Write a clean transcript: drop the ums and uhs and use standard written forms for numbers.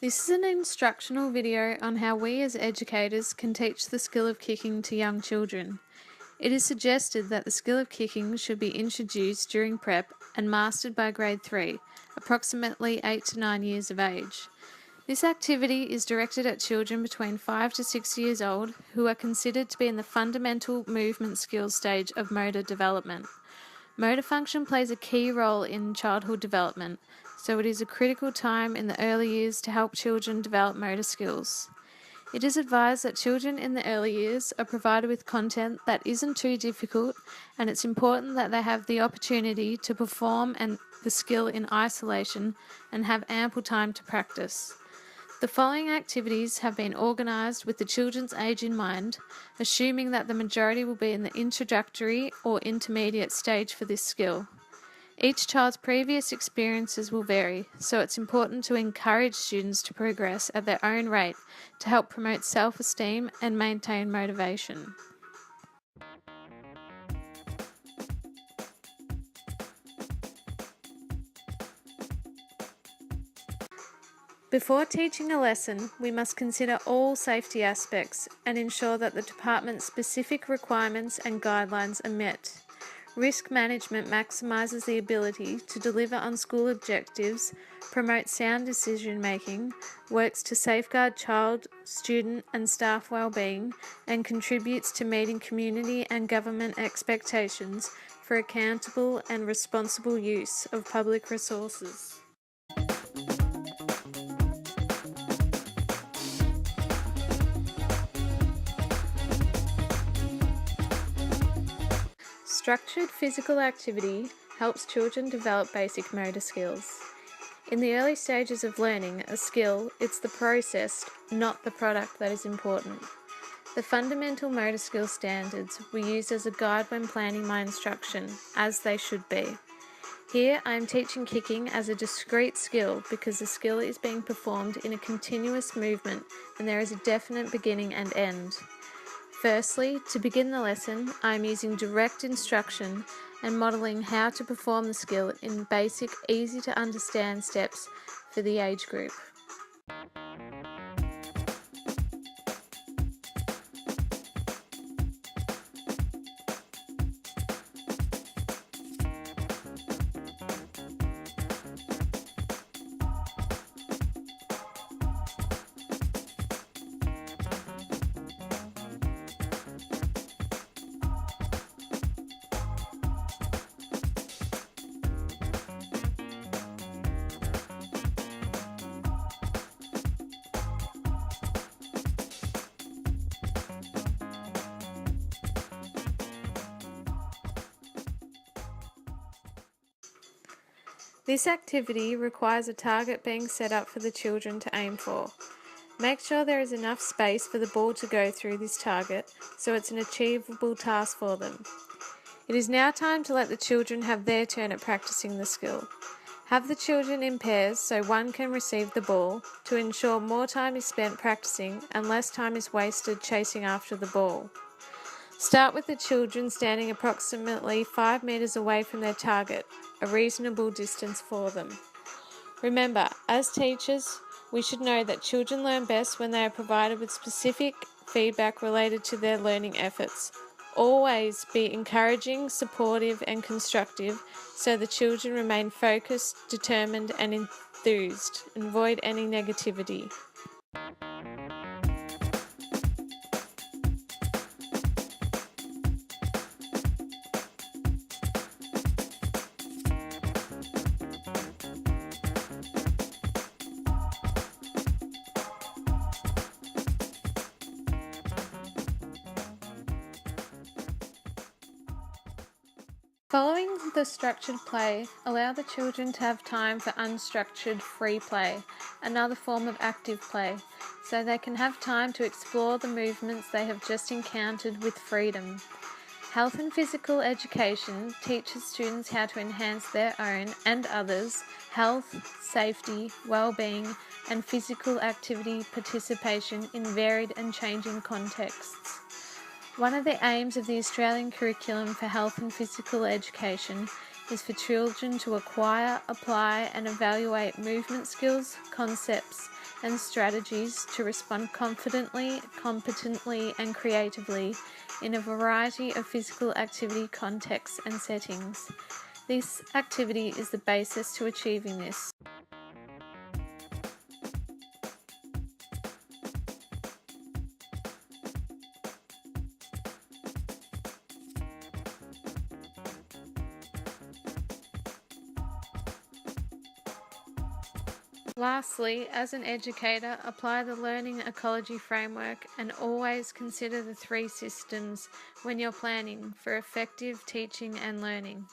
This is an instructional video on how we as educators can teach the skill of kicking to young children. It is suggested that the skill of kicking should be introduced during prep and mastered by grade 3, approximately 8 to 9 years of age. This activity is directed at children between 5 to 6 years old who are considered to be in the fundamental movement skills stage of motor development. Motor function plays a key role in childhood development, so it is a critical time in the early years to help children develop motor skills. It is advised that children in the early years are provided with content that isn't too difficult, and it's important that they have the opportunity to perform the skill in isolation and have ample time to practice. The following activities have been organised with the children's age in mind, assuming that the majority will be in the introductory or intermediate stage for this skill. Each child's previous experiences will vary, so it's important to encourage students to progress at their own rate to help promote self-esteem and maintain motivation. Before teaching a lesson, we must consider all safety aspects and ensure that the department's specific requirements and guidelines are met. Risk management maximises the ability to deliver on school objectives, promote sound decision making, works to safeguard child, student and staff well-being, and contributes to meeting community and government expectations for accountable and responsible use of public resources. Structured physical activity helps children develop basic motor skills. In the early stages of learning a skill, it's the process, not the product, that is important. The fundamental motor skill standards were used as a guide when planning my instruction, as they should be. Here I am teaching kicking as a discrete skill because the skill is being performed in a continuous movement and there is a definite beginning and end. Firstly, to begin the lesson, I am using direct instruction and modelling how to perform the skill in basic, easy to understand steps for the age group. This activity requires a target being set up for the children to aim for. Make sure there is enough space for the ball to go through this target so it's an achievable task for them. It is now time to let the children have their turn at practicing the skill. Have the children in pairs so one can receive the ball to ensure more time is spent practicing and less time is wasted chasing after the ball. Start with the children standing approximately 5 metres away from their target, a reasonable distance for them. Remember, as teachers, we should know that children learn best when they are provided with specific feedback related to their learning efforts. Always be encouraging, supportive and constructive so the children remain focused, determined and enthused, and avoid any negativity. Following the structured play, allow the children to have time for unstructured free play, another form of active play, so they can have time to explore the movements they have just encountered with freedom. Health and physical education teaches students how to enhance their own and others' health, safety, well-being, and physical activity participation in varied and changing contexts. One of the aims of the Australian Curriculum for Health and Physical Education is for children to acquire, apply, and evaluate movement skills, concepts, and strategies to respond confidently, competently, and creatively in a variety of physical activity contexts and settings. This activity is the basis to achieving this. Lastly, as an educator, apply the learning ecology framework and always consider the 3 systems when you're planning for effective teaching and learning.